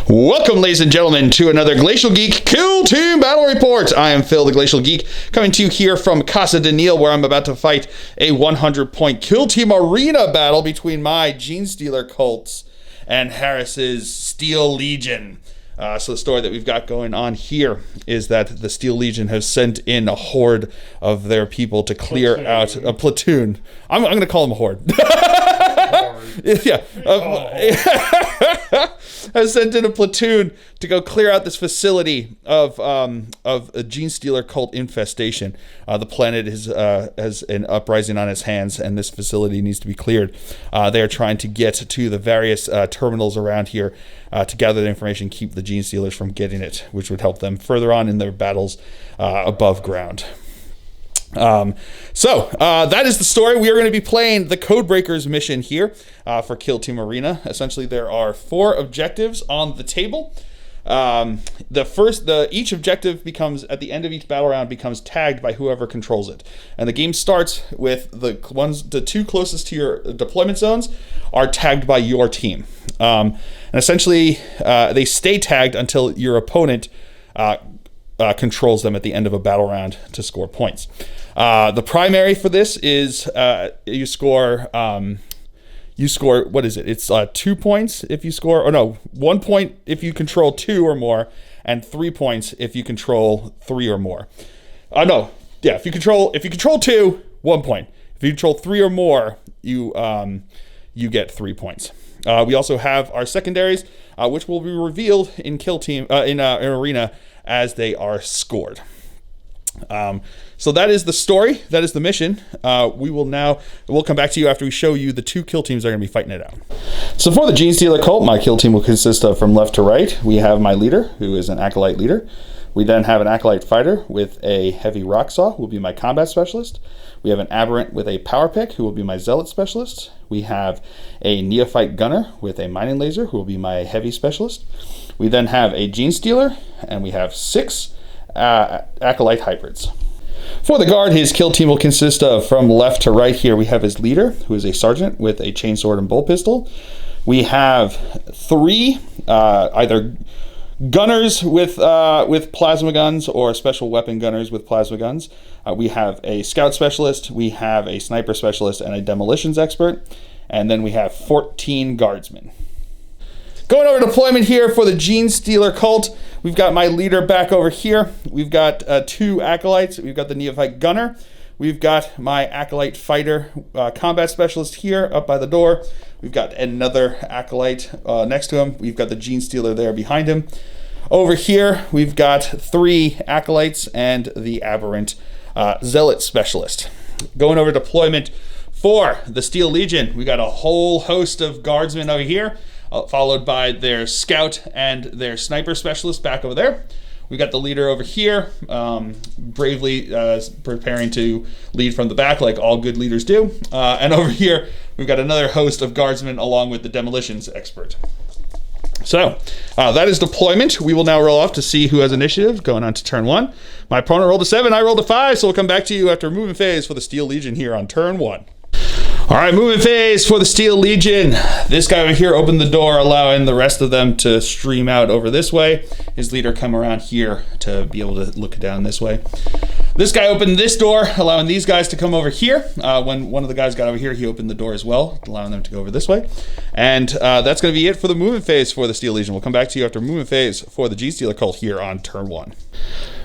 Welcome, ladies and gentlemen, to another Glacial Geek Kill Team Battle Report. I am Phil, the Glacial Geek, coming to you here from Casa de Neil, where I'm about to fight a 100-point Kill Team Arena battle between my Genestealer Cults and Harris's Steel Legion. So the story that we've got going on here is that the Steel Legion has sent in a horde of their people to clear out a platoon. I'm going to call them a horde. Yeah. Has sent in a platoon to go clear out this facility of a Genestealer Cult infestation. The planet has an uprising on its hands, and this facility needs to be cleared. They are trying to get to the various terminals around here to gather the information, keep the Genestealers from getting it, which would help them further on in their battles above ground. So that is the story. We are going to be playing the Codebreakers mission here for Kill Team Arena. Essentially, there are 4 objectives on the table. Each objective becomes, at the end of each battle round, becomes tagged by whoever controls it. And the game starts with the 2 closest to your deployment zones are tagged by your team. And essentially, they stay tagged until your opponent controls them at the end of a battle round to score points. The primary for this is you score what is it? It's 2 points if you score, or no, 1 point if you control 2 or more, and 3 points if you control 3 or more. If you control 2, 1 point. If you control 3 or more, you get 3 points. We also have our secondaries, which will be revealed in Kill Team in Arena as they are scored. So that is the story. That is the mission. We'll come back to you after we show you the 2 kill teams that are going to be fighting it out. So for the Genestealer Cult, my kill team will consist of, from left to right, we have my leader, who is an Acolyte leader. We then have an Acolyte fighter with a heavy rock saw, who will be my combat specialist. We have an Aberrant with a power pick, who will be my zealot specialist. We have a Neophyte gunner with a mining laser, who will be my heavy specialist. We then have a Genestealer, and we have 6 Acolyte hybrids. For the guard, his kill team will consist of, from left to right here, we have his leader, who is a sergeant with a chainsword and bolt pistol. We have 3 either gunners with plasma guns or special weapon gunners with plasma guns. We have a scout specialist, we have a sniper specialist, and a demolitions expert. And then we have 14 guardsmen. Going over deployment here for the Genestealer Cult, we've got my leader back over here. We've got 2 Acolytes. We've got the Neophyte Gunner. We've got my Acolyte Fighter combat specialist here up by the door. We've got another Acolyte next to him. We've got the Genestealer there behind him. Over here, we've got 3 Acolytes and the Aberrant Zealot Specialist. Going over deployment for the Steel Legion, we got a whole host of guardsmen over here, followed by their scout and their sniper specialist back over there. We got the leader over here, bravely preparing to lead from the back like all good leaders do. And over here, we've got another host of guardsmen along with the demolitions expert. So that is deployment. We will now roll off to see who has initiative going on to turn 1. My opponent rolled a 7, I rolled a 5, so we'll come back to you after movement phase for the Steel Legion here on turn 1. All right, movement phase for the Steel Legion. This guy over here opened the door, allowing the rest of them to stream out over this way. His leader come around here to be able to look down this way. This guy opened this door, allowing these guys to come over here. When one of the guys got over here, he opened the door as well, allowing them to go over this way. And that's going to be it for the movement phase for the Steel Legion. We'll come back to you after movement phase for the Genestealer Cult here on turn 1.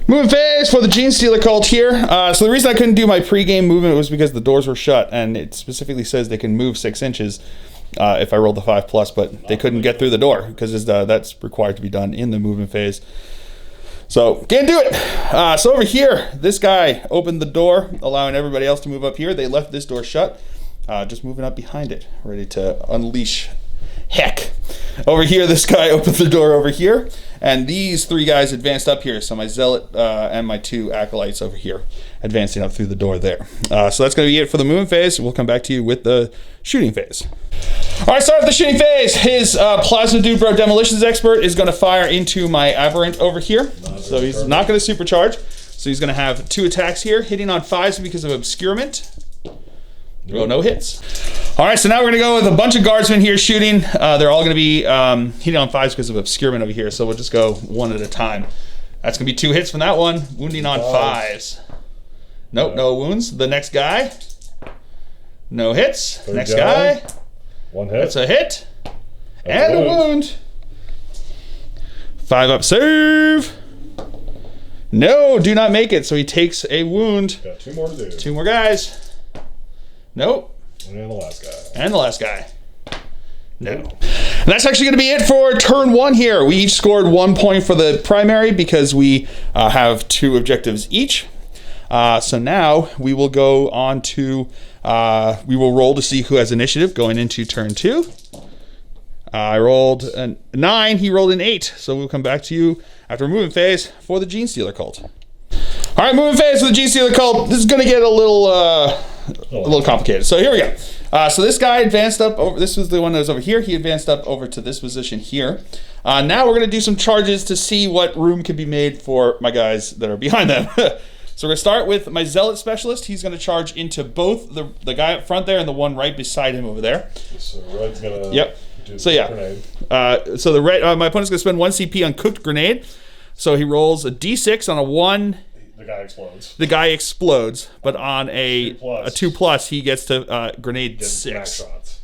Movement phase for the Genestealer Cult here. So the reason I couldn't do my pre-game movement was because the doors were shut, and it specifically says they can move 6 inches if I rolled the 5+, but they couldn't get through the door because that's required to be done in the movement phase. So can't do it. So over here, this guy opened the door, allowing everybody else to move up here. They left this door shut, just moving up behind it, ready to unleash heck. Over here, this guy opened the door over here, and these 3 guys advanced up here. So my zealot and my 2 acolytes over here advancing up through the door there. So that's going to be it for the movement phase. We'll come back to you with the shooting phase. All right, start with the shooting phase. His Plasma Dude Bro Demolitions Expert is going to fire into my Aberrant over here. So he's not going to supercharge. So he's going to have 2 attacks here, hitting on 5s because of obscurement. Oh, no hits. All right, so now we're going to go with a bunch of guardsmen here shooting. They're all going to be hitting on 5s because of obscurement over here, so we'll just go one at a time. That's going to be 2 hits from that one. Wounding on 5s. Nope, no wounds. The next guy. No hits. Third next guy. 1 hit. That's a hit. That's and a wound. 5 up save. No, do not make it. So he takes a wound. Got 2 more to do. 2 more guys. Nope. And the last guy. And the last guy. No. And that's actually going to be it for turn 1 here. We each scored 1 point for the primary because we have 2 objectives each. So now we will go on to, we will roll to see who has initiative going into turn 2. I rolled a 9, he rolled an 8. So we'll come back to you after movement phase for the Genestealer Cult. All right, movement phase for the Genestealer Cult. This is going to get a little complicated. So here we go. So this guy advanced up over, this was the one that was over here. He advanced up over to this position here. Now we're going to do some charges to see what room can be made for my guys that are behind them. So we're going to start with my Zealot Specialist. He's going to charge into both the guy up front there and the one right beside him over there. So Red's going to yep. do so the grenade. So the red, my opponent's going to spend 1 CP on Cooked Grenade. So he rolls a D6 on a 1. The guy explodes. The guy explodes, but on a 2+, he gets to grenade Gets 6. max shots.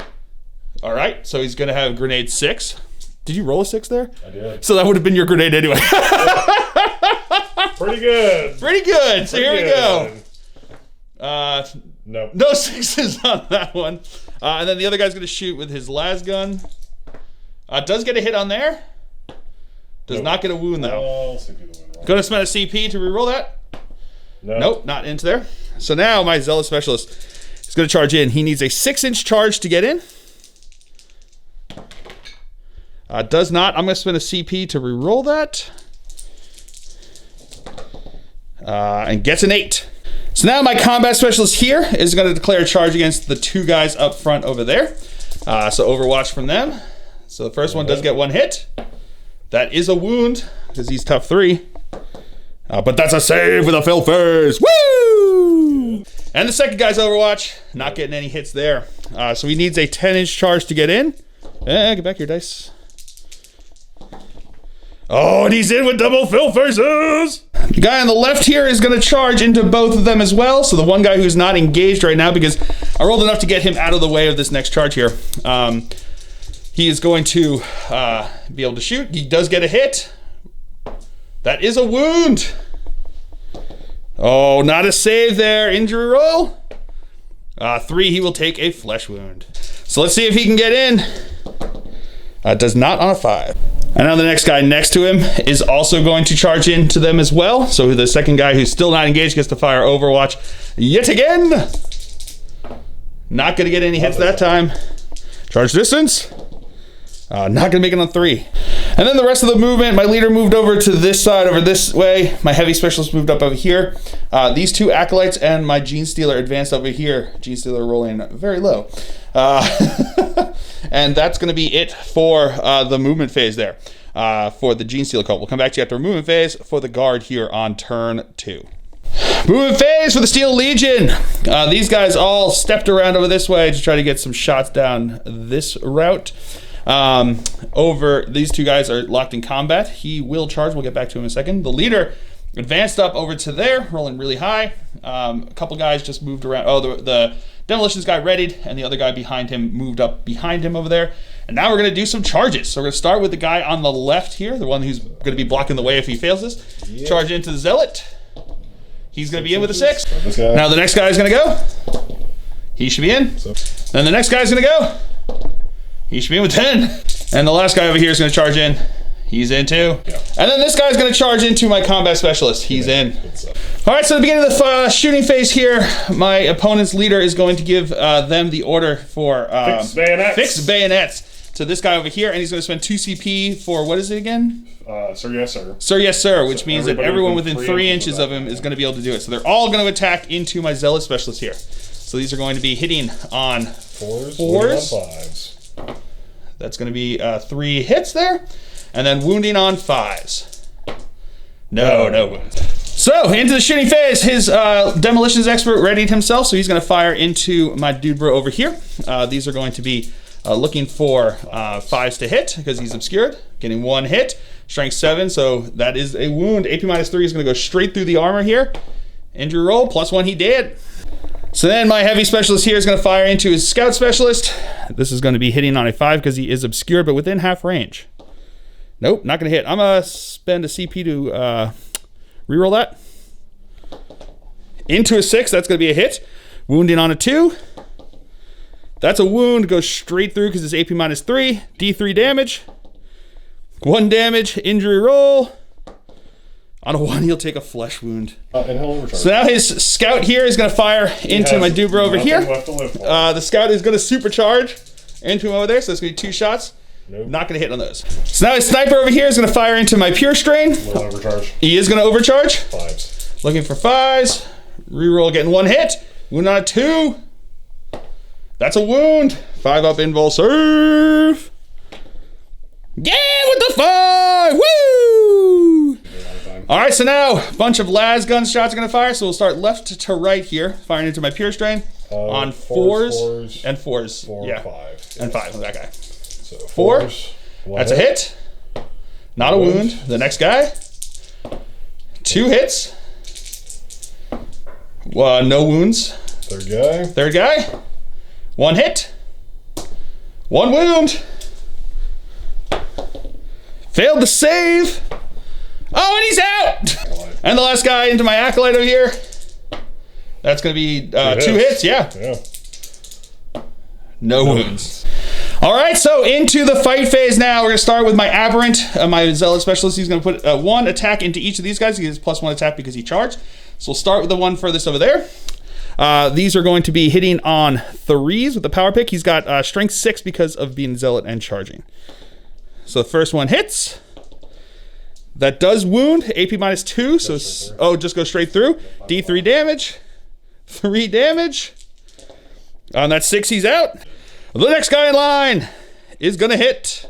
All right, so he's going to have grenade 6. Did you roll a 6 there? I did. So that would have been your grenade anyway. Pretty good. Pretty good. So here we go. Nope. No 6s on that one. And then the other guy's going to shoot with his las gun. Does get a hit on there. Does not get a wound though. Going to spend a CP to reroll that. Nope, not into there. So now my Zealot Specialist is going to charge in. He needs a 6-inch charge to get in. Does not. I'm going to spend a CP to reroll that. And gets an 8. So now my Combat Specialist here is going to declare a charge against the 2 guys up front over there. So Overwatch from them. So the first one does get 1 hit. That is a wound because he's tough 3. But that's a save with a fill phase. Woo! And the second guy's Overwatch. Not getting any hits there. So he needs a 10-inch charge to get in. Get back here, dice. Oh, and he's in with double fill phases. The guy on the left here is going to charge into both of them as well. So the one guy who's not engaged right now, because I rolled enough to get him out of the way of this next charge here. He is going to be able to shoot. He does get a hit. That is a wound. Oh, not a save there. Injury roll. 3, he will take a flesh wound. So let's see if he can get in. Does not on a 5. And now the next guy next to him is also going to charge into them as well. So the second guy who's still not engaged gets to fire Overwatch yet again. Not going to get any hits that time. Charge distance. Not going to make it on 3. And then the rest of the movement, my leader moved over to this side, over this way. My heavy specialist moved up over here. These 2 acolytes and my Genestealer advanced over here. Genestealer rolling very low. And that's going to be it for the movement phase there for the Genestealer Cult. We'll come back to you after movement phase for the guard here on turn 2. Movement phase for the Steel Legion. These guys all stepped around over this way to try to get some shots down this route. Over these 2 guys are locked in combat. He will charge. We'll get back to him in a second. The leader advanced up over to there, rolling really high. A couple guys just moved around. Oh, the demolitions guy readied, and the other guy behind him moved up behind him over there. And now we're going to do some charges. So we're going to start with the guy on the left here, the one who's going to be blocking the way if he fails this. Yep. Charge into the Zealot. He's going to be in with a 6. Now the next guy is going to go. He should be in. Then the next guy's going to go. He should be in with 10. And the last guy over here is going to charge in. He's in too. Yeah. And then this guy's going to charge into my Combat Specialist. He's in. All right, so at the beginning of the shooting phase here, my opponent's leader is going to give them the order for fixed bayonets to this guy over here, and he's going to spend 2 CP for, what is it again? Sir, yes, sir. Sir, yes, sir, which means that everyone within 3 inches of him is going to be able to do it. So they're all going to attack into my Zealot Specialist here. So these are going to be hitting on 4s. 5s. That's going to be 3 hits there. And then wounding on 5s. No wounds. So, into the shooting phase, his demolitions expert readied himself, so he's going to fire into my dude bro over here. These are going to be looking for 5s to hit, because he's obscured. Getting 1 hit, strength 7, so that is a wound. AP minus 3 is going to go straight through the armor here. Injury roll, +1, he did. So then my heavy specialist here is going to fire into his scout specialist. This is going to be hitting on a 5 because he is obscured, but within half range. Nope, not going to hit. I'm going to spend a CP to reroll that. Into a 6, that's going to be a hit. Wounding on a 2. That's a wound, goes straight through because it's AP minus 3. D3 damage. 1 damage, injury roll. On a 1, he'll take a flesh wound. And he'll overcharge. So now his scout here is going to fire into my duber over here. Left to live for. The scout is going to supercharge into him over there, so it's going to be 2 shots. Nope. Not going to hit on those. So now his sniper over here is going to fire into my pure strain. Will overcharge. He is going to overcharge. 5s. Looking for 5s. Reroll, getting 1 hit. Wound on a 2. That's a wound. 5 up invul serve. Yeah, with the 5. Woo! All right, so now a bunch of las gun shots are going to fire. So we'll start left to right here, firing into my pure strain on 4s and 4s. 4 yeah, 5. and 5 with that guy. So 4. 4s, That's a hit. Not a wound. The next guy. 2 hits. No wounds. Third guy. Third guy. 1 hit. 1 wound. Failed to save. Oh, and he's out. And the last guy into my acolyte over here. That's going to be 2 hits. Yeah. No wounds. All right, so into the fight phase now. We're going to start with my aberrant, my zealot specialist. He's going to put 1 attack into each of these guys. He gets +1 attack because he charged. So we'll start with the one furthest over there. These are going to be hitting on 3s with the power pick. He's got strength 6 because of being zealot and charging. So the first one hits. That does wound, AP minus 2, so just go straight through. D3 damage, 3 damage. On that 6, he's out. The next guy in line is gonna hit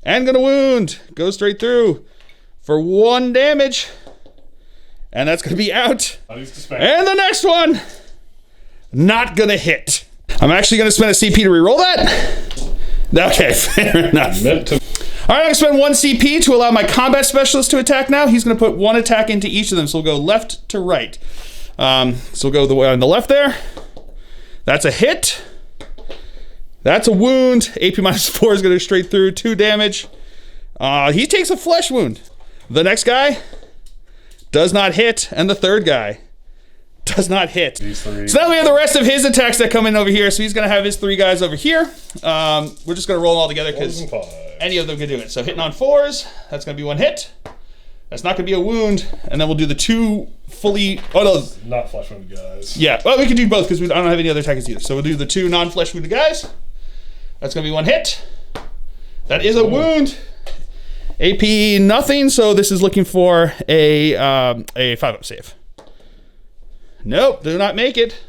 and gonna wound. Go straight through for 1 damage. And that's gonna be out. And the next one, not gonna hit. I'm actually gonna spend a CP to reroll that. Okay, fair enough. All right, I'm gonna spend 1 CP to allow my combat specialist to attack now. He's gonna put 1 attack into each of them, so we'll go left to right. So we'll go the way on the left there. That's a hit. That's a wound. AP minus 4 is gonna go straight through, 2 damage. He takes a flesh wound. The next guy does not hit, and the third guy does not hit. So now we have the rest of his attacks that come in over here. So he's gonna have his 3 guys over here. We're just gonna roll them all together because any of them can do it. So hitting on 4s, that's gonna be 1 hit. That's not gonna be a wound. And then we'll do the 2 fully, not flesh wounded guys. Yeah, well, we can do both because I don't have any other attackers either. So we'll do the 2 non-flesh wounded guys. That's gonna be 1 hit. That is a wound. AP nothing, so this is looking for a 5-up save. Nope, do not make it.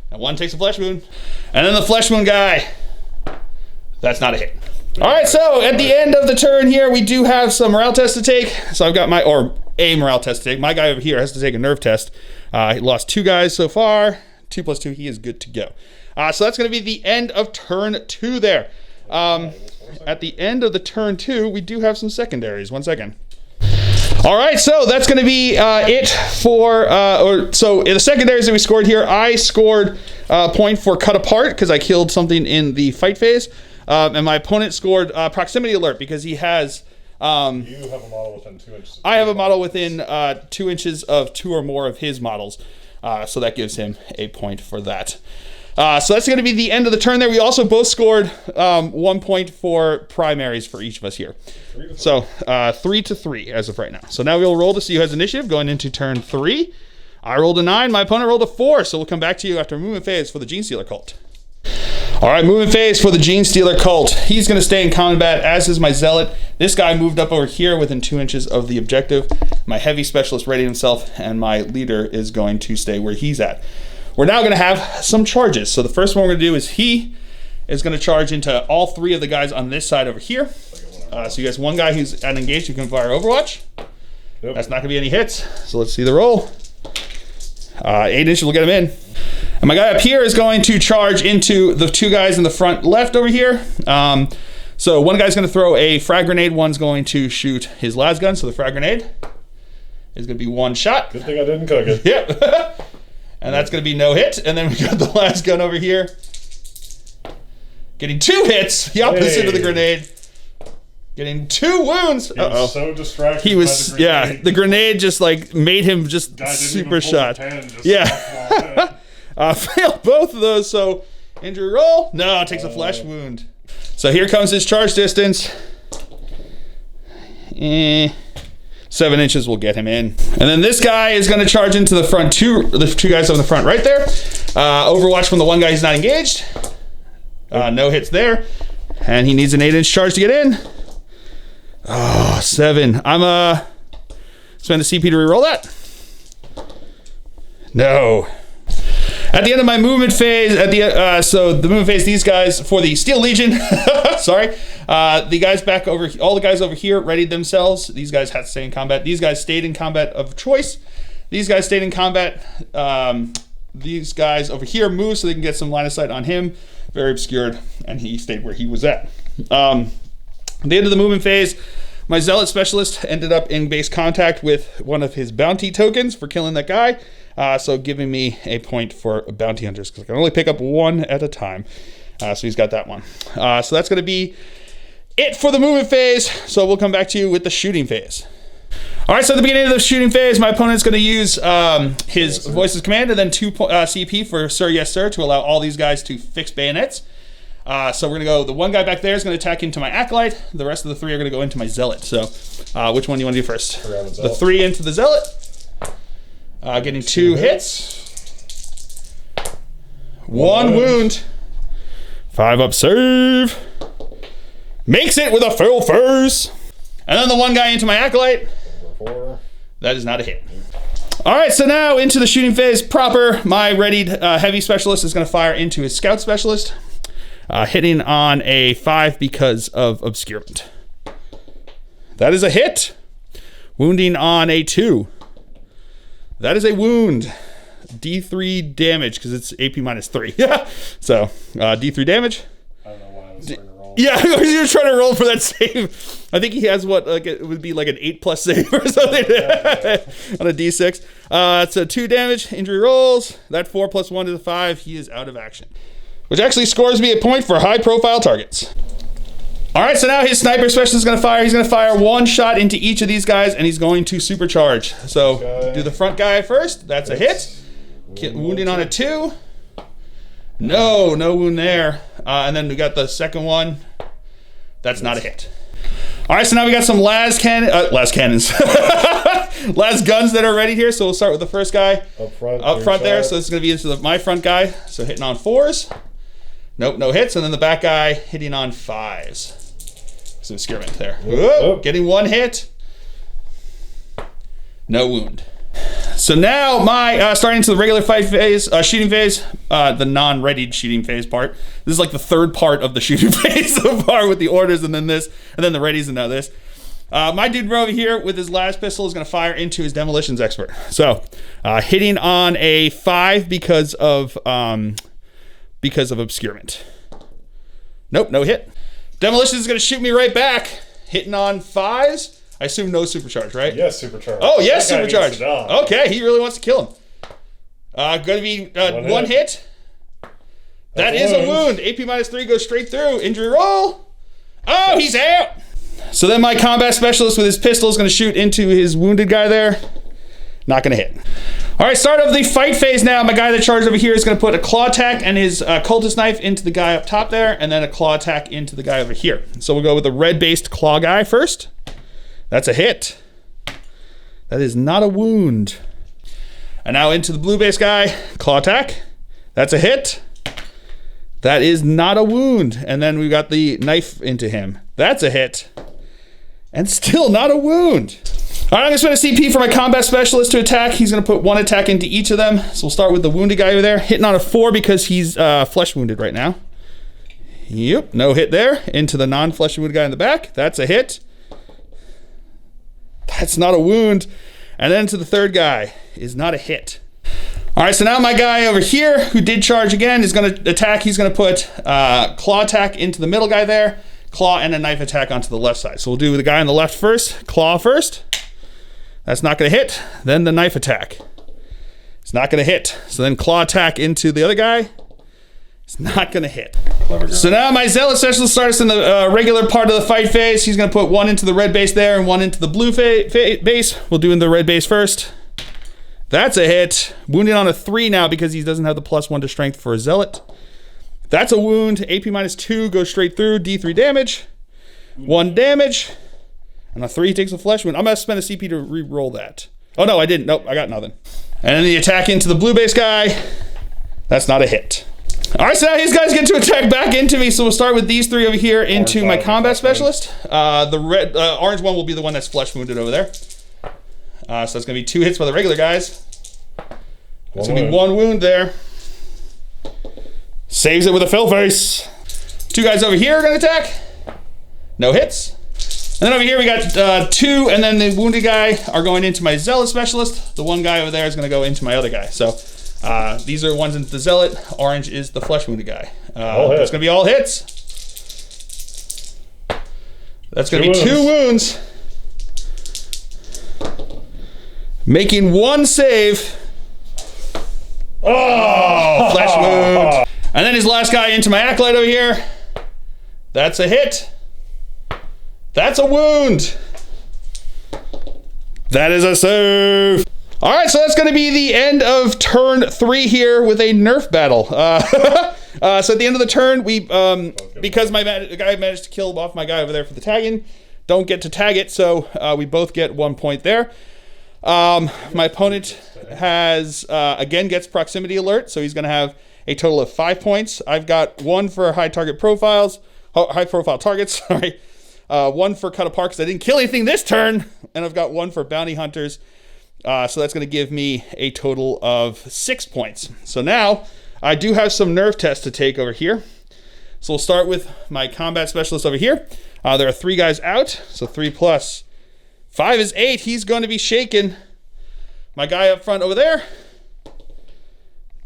And 1 takes a flesh wound. And then the flesh wound guy. That's not a hit. All right, so at the end of the turn here, we do have some morale tests to take. So I've got a morale test to take. My guy over here has to take a nerve test. He lost 2 guys so far. 2 + 2, he is good to go. So that's gonna be the end of turn 2 there. At the end of the turn 2, we do have some secondaries. 1 second. All right, so that's going to be it for, so in the secondaries that we scored here, I scored a point for cut apart because I killed something in the fight phase. And my opponent scored proximity alert because he has... you have a model within 2 inches. I have a model within 2 inches of 2 or more of his models. So that gives him a point for that. So that's going to be the end of the turn there. We also both scored 1 point for primaries for each of us here. So 3-3 as of right now. So now we'll roll to see who has initiative going into turn 3. I rolled a 9. My opponent rolled a 4. So we'll come back to you after movement phase for the Genestealer Cult. All right, movement phase for the Genestealer Cult. He's going to stay in combat, as is my Zealot. This guy moved up over here within 2 inches of the objective. My Heavy Specialist readied himself, and my leader is going to stay where he's at. We're now going to have some charges. So the first one we're going to do is he is going to charge into all 3 of the guys on this side over here. So you guys, 1 guy who's at engaged who can fire Overwatch. Yep. That's not gonna be any hits. So let's see the roll. 8 inches will get him in. And my guy up here is going to charge into the 2 guys in the front left over here. So one guy's going to throw a frag grenade, one's going to shoot his las gun. So the frag grenade is going to be 1 shot. Good thing I didn't cook it. Yep. And that's going to be no hit. And then we got the las gun over here, getting 2 hits, the opposite of the grenade. Getting 2 wounds. He was so distracted. He was, by the grenade. yeah. The grenade just like made him just Guy didn't super even pull shot. the pen, just Yeah. Failed both of those. So injury roll. No, it takes a flesh wound. So here comes his charge distance. 7 inches will get him in. And then this guy is going to charge into the front the 2 guys on the front right there. Overwatch from the 1 guy who's not engaged. No hits there. And he needs an 8-inch charge to get in. Oh, 7. I'm spend a CP to reroll that. No. At the end of my movement phase, so the movement phase, these guys for the Steel Legion, sorry, the guys back over, all the guys over here readied themselves. These guys had to stay in combat. These guys stayed in combat of choice. These guys stayed in combat. These guys over here moved so they can get some line of sight on him. Very obscured, and he stayed where he was at. At the end of the movement phase, my Zealot Specialist ended up in base contact with one of his bounty tokens for killing that guy. So giving me a point for bounty hunters, because I can only pick up 1 at a time. So he's got that one. So that's going to be it for the movement phase. So we'll come back to you with the shooting phase. All right, so at the beginning of the shooting phase, my opponent's going to use his Voices Command and then 2 CP for Sir Yes Sir to allow all these guys to fix bayonets. So we're going to go, the 1 guy back there is going to attack into my Acolyte. The rest of the 3 are going to go into my Zealot. So which one do you want to do first? The 3 into the Zealot. Getting 2 hits. 1 wound. 5 up save. Makes it with a full first. And then the 1 guy into my Acolyte. 4. That is not a hit. All right, so now into the shooting phase proper. My readied heavy specialist is going to fire into his scout specialist. Hitting on a 5 because of obscurement. That is a hit. Wounding on a 2. That is a wound. D3 damage, because it's AP minus 3. So, D3 damage. I don't know why I was trying to roll. Yeah, you're trying to roll for that save. I think he has what, like it would be like an 8+ save or something on a D6. So 2 damage, injury rolls. That 4 + 1 is a 5. He is out of action, which actually scores me a point for high-profile targets. All right, so now his sniper specialist is going to fire. He's going to fire 1 shot into each of these guys, and he's going to supercharge. So do the front guy first. That's a hit. Wounding on a 2. No wound there. And then we got the second one. That's not a hit. All right, so now we got some las cannons, las guns that are ready here. So we'll start with the first guy up front there. So this is going to be into my front guy. So hitting on 4s. Nope, no hits. And then the back guy hitting on 5s. Some obscurement there. Whoop, getting 1 hit. No wound. So now my starting to the regular fight phase, shooting phase, the non-readied shooting phase part. This is like the 3rd part of the shooting phase so far with the orders and then this, and then the readies and now this. My dude over here with his last pistol is going to fire into his demolitions expert. So hitting on a 5 because of obscurement. Nope, no hit. Demolitions is going to shoot me right back, hitting on 5s. I assume no supercharge, right? Yes, supercharge. Oh, yes, supercharge. Okay, he really wants to kill him. Going to be 1 hit. That is a wound. AP minus 3 goes straight through. Injury roll. Oh, he's out. So then my combat specialist with his pistol is going to shoot into his wounded guy there. Not going to hit. All right, start of the fight phase now. My guy that charged over here is going to put a claw attack and his cultist knife into the guy up top there, and then a claw attack into the guy over here. So we'll go with the red-based claw guy first. That's a hit. That is not a wound. And now into the blue-based guy, claw attack. That's a hit. That is not a wound. And then we got the knife into him. That's a hit. And still not a wound. All right, I'm going to spend a CP for my combat specialist to attack. He's going to put 1 attack into each of them. So we'll start with the wounded guy over there. Hitting on a 4 because he's flesh wounded right now. Yep, no hit there. Into the non-flesh wounded guy in the back. That's a hit. That's not a wound. And then to the third guy is not a hit. All right, so now my guy over here who did charge again is going to attack. He's going to put claw attack into the middle guy there, claw and a knife attack onto the left side. So we'll do the guy on the left first, claw first. That's not going to hit. Then the knife attack. It's not going to hit. So then claw attack into the other guy. It's not going to hit. So now my Zealot Specialist starts in the regular part of the fight phase. He's going to put one into the red base there and one into the blue base. We'll do in the red base first. That's a hit. Wounded on a 3 now because he doesn't have the +1 to strength for a Zealot. That's a wound. AP -2 goes straight through. D3 damage. 1 damage. And a 3 takes a flesh wound. I'm going to spend a CP to re-roll that. Oh, no, I didn't. Nope, I got nothing. And then the attack into the blue base guy. That's not a hit. All right, so now these guys get to attack back into me. So we'll start with these 3 over here into my combat specialist. The orange one will be the one that's flesh wounded over there. So that's going to be 2 hits by the regular guys. That's going to be 1 wound there. Saves it with a fill face. 2 guys over here are going to attack. No hits. And then over here we got 2, and then the wounded guy are going into my Zealot Specialist. The 1 guy over there is going to go into my other guy. So these are ones into the Zealot. Orange is the flesh wounded guy. That's going to be all hits. That's going to be 2 wounds. Making 1 save. Oh, flesh wound. And then his last guy into my Acolyte over here. That's a hit. That's a wound. That is a save. All right, so that's going to be the end of turn 3 here with a nerf battle. So at the end of the turn, we because my guy managed to kill off my guy over there for the tagging, don't get to tag it, so we both get 1 point there. My opponent has, again, gets proximity alert, so he's going to have a total of 5 points. I've got 1 for high profile targets, sorry. 1 for cut apart because I didn't kill anything this turn, and I've got 1 for bounty hunters. So that's going to give me a total of 6 points. So now I do have some nerf tests to take over here. So we'll start with my combat specialist over here. There are 3 guys out, so 3 plus 5 is 8. He's going to be shaken. My guy up front over there,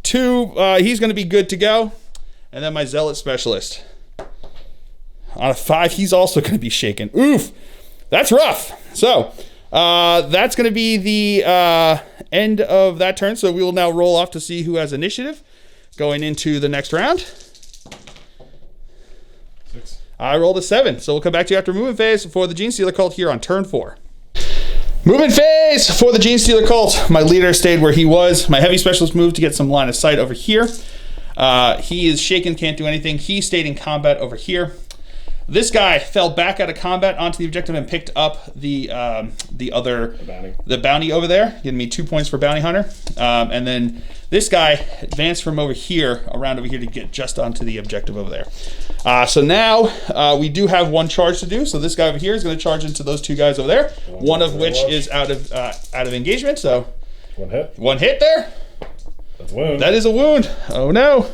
2, he's going to be good to go. And then my Zealot Specialist. On a 5, he's also going to be shaken. Oof, that's rough. So that's going to be the end of that turn. So we will now roll off to see who has initiative going into the next round. 6. I rolled a 7. So we'll come back to you after movement phase for the Genestealer Cult here on turn 4. Movement phase for the Genestealer Cult. My leader stayed where he was. My heavy specialist moved to get some line of sight over here. He is shaken, can't do anything. He stayed in combat over here. This guy fell back out of combat onto the objective and picked up the bounty over there, giving me 2 points for bounty hunter. And then this guy advanced from over here, around over here to get just onto the objective over there. So now we do have 1 charge to do. So this guy over here is going to charge into those 2 guys over there. One of which is out of engagement. So 1 hit. 1 hit there. That's a wound. That is a wound. Oh no,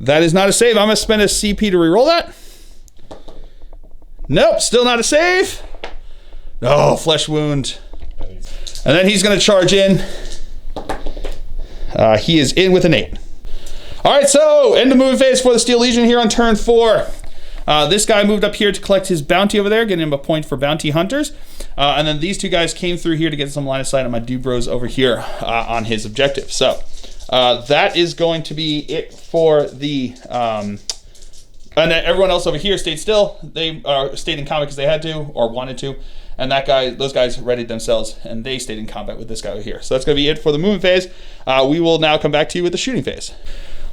that is not a save. I'm going to spend a CP to reroll that. Nope, still not a save. Oh, flesh wound. And then he's going to charge in. He is in with an 8. All right, so end of movement phase for the Steel Legion here on turn 4. This guy moved up here to collect his bounty over there, getting him a point for bounty hunters. And then these 2 guys came through here to get some line of sight on my Dubros over here on his objective. So that is going to be it for the... and then everyone else over here stayed still. They stayed in combat because they had to or wanted to. And those guys readied themselves and they stayed in combat with this guy over here. So that's going to be it for the movement phase. We will now come back to you with the shooting phase.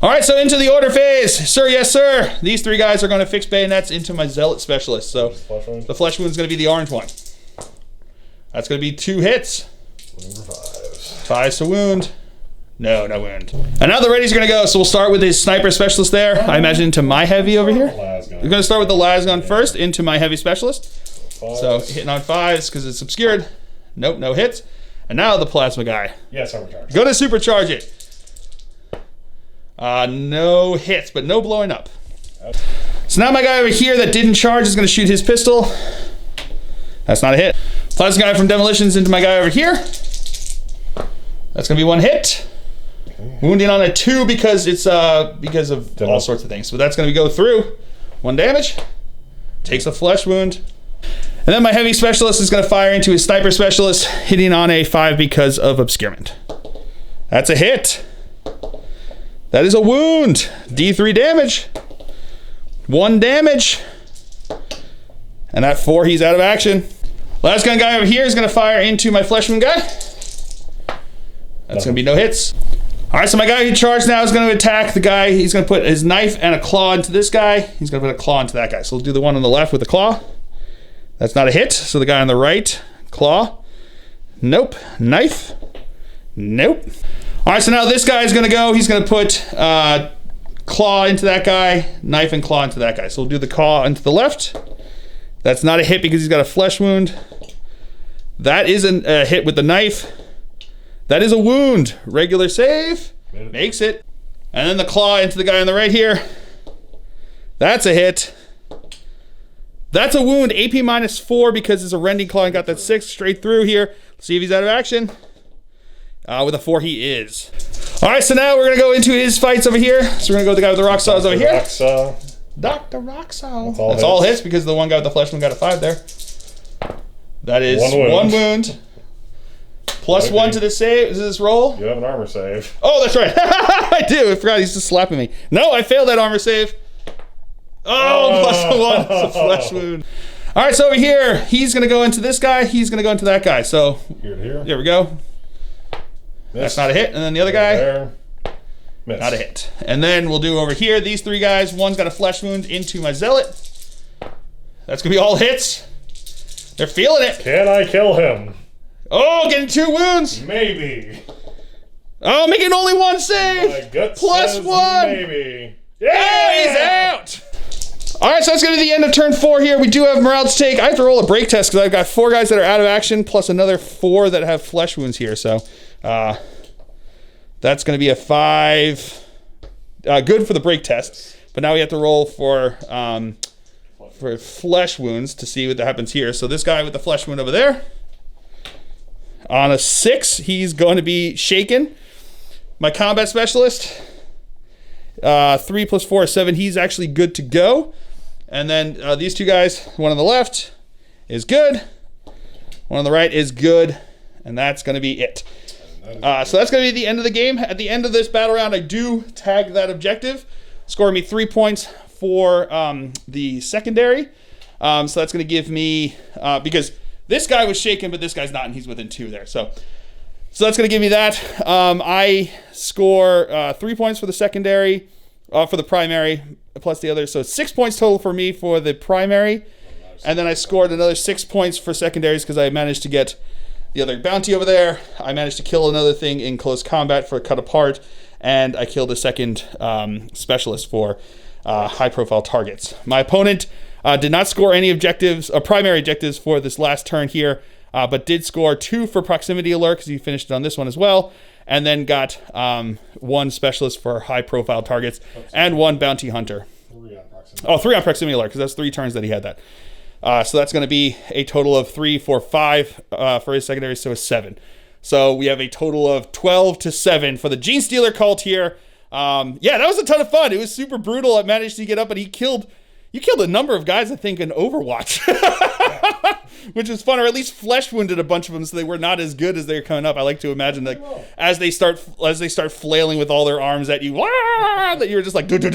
All right, so into the order phase. Sir, yes, sir. These 3 guys are going to fix bayonets into my Zealot Specialist. So the flesh wound is going to be the orange one. That's going to be 2 hits. 5s to wound. No wound. And now the ready's going to go. So we'll start with his Sniper Specialist there. I imagine into my heavy over here. We're going to start with the Lasgun first into my Heavy Specialist. So hitting on 5s because it's obscured. Nope, no hits. And now the Plasma guy. Yes, overcharge. Going to supercharge it. No hits, but no blowing up. So now my guy over here that didn't charge is going to shoot his pistol. That's not a hit. Plasma guy from demolitions into my guy over here. That's gonna be 1 hit. Okay. Wounding on a 2 because it's because of all sorts of things. So that's gonna go through. 1 damage. Takes a flesh wound. And then my heavy specialist is gonna fire into his sniper specialist, hitting on a 5 because of obscurement. That's a hit. That is a wound. D3 damage. 1 damage. And at 4, he's out of action. Last gun guy over here is gonna fire into my flesh wound guy. That's gonna be no hits. All right, so my guy who charged now is gonna attack the guy. He's gonna put his knife and a claw into this guy. He's gonna put a claw into that guy. So we'll do the one on the left with the claw. That's not a hit. So the guy on the right, claw. Nope. Knife. Nope. All right, so now this guy is gonna go. He's gonna put claw into that guy, knife and claw into that guy. So we'll do the claw into the left. That's not a hit because he's got a flesh wound. That isn't a hit with the knife. That is a wound. Regular save. Makes it. And then the claw into the guy on the right here. That's a hit. That's a wound. AP -4 because it's a rending claw and got that 6 straight through here. Let's see if he's out of action. With a 4, he is. All right, so now we're going to go into his fights over here. So we're going to go with the guy with the rock saws over here. Dr. Roxall. That's all hits because the one guy with the flesh wound got a 5 there. That is 1 wound. Plus 1 to the save. Is this roll? You have an armor save. Oh, that's right. I do. I forgot he's just slapping me. No, I failed that armor save. Oh, plus 1. It's a flesh wound. All right, so over here, he's going to go into this guy. He's going to go into that guy. So here to here. There we go. That's not a hit. And then the other guy. There. Miss. Not a hit. And then we'll do over here, these 3 guys. One's got a flesh wound into my zealot. That's going to be all hits. They're feeling it. Can I kill him? Oh, getting 2 wounds. Maybe. Oh, making only 1 save. My gut plus says 1. Maybe. Yeah, he's out. All right, so that's going to be the end of turn 4 here. We do have morale to take. I have to roll a break test because I've got 4 guys that are out of action plus another 4 that have flesh wounds here. So that's going to be a 5. Good for the break test. But now we have to roll for flesh wounds to see what happens here. So this guy with the flesh wound over there. On a 6, he's going to be shaken. My combat specialist, 3 plus 4 is 7. He's actually good to go. And then these 2 guys, one on the left is good. One on the right is good. And that's going to be it. So that's going to be the end of the game. At the end of this battle round, I do tag that objective. Score me 3 points for the secondary. So that's going to give me, because this guy was shaken, but this guy's not, and he's within 2 there. So that's going to give me that. I score 3 points for the secondary, for the primary, plus the other. So 6 points total for me for the primary. And then I scored another 6 points for secondaries because I managed to get the other bounty over there. I managed to kill another thing in close combat for cut apart. And I killed a second specialist for high-profile targets. My opponent did not score any objectives, primary objectives for this last turn here, but did score 2 for proximity alert because he finished it on this one as well, and then got 1 specialist for high-profile targets and 1 bounty hunter. 3 on proximity. Oh, 3 on proximity alert because that's 3 turns that he had that. So that's going to be a total of 3, 4, 5 for his secondary, so it's 7. So we have a total of 12 to 7 for the Genestealer Cult here. Yeah, that was a ton of fun. It was super brutal. I managed to get up, and you killed a number of guys, I think, in Overwatch, which was fun, or at least flesh wounded a bunch of them, so they were not as good as they were coming up. I like to imagine that as they start flailing with all their arms at you, that you were just like taking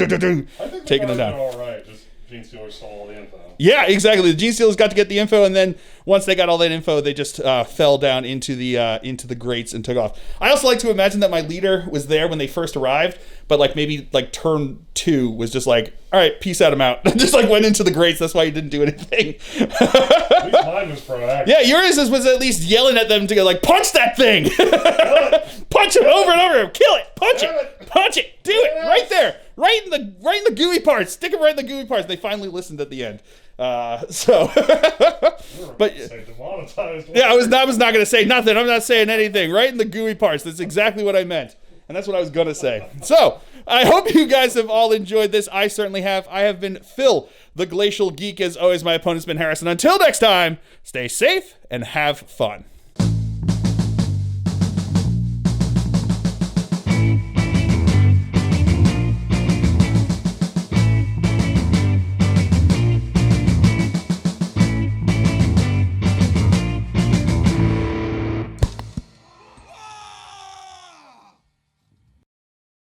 them down. All right, just Genestealer stole all the info. Yeah, exactly. The Genestealers got to get the info, and then once they got all that info, they just fell down into the grates and took off. I also like to imagine that my leader was there when they first arrived, but like maybe like turn 2 was just like, all right, peace out, I'm out. Just like went into the grates. That's why he didn't do anything. At least mine was proactive. Yeah, yours was at least yelling at them to go like, punch that thing. Punch him over and over. Kill it. Punch it. Do it right there. Right in the gooey parts. Stick it right in the gooey parts. They finally listened at the end. But yeah, I was not going to say nothing. I'm not saying anything. Right in the gooey parts. That's exactly what I meant. And that's what I was going to say. So, I hope you guys have all enjoyed this. I certainly have. I have been Phil, the Glacial Geek. As always, my opponent's been Harris. And until next time, stay safe and have fun.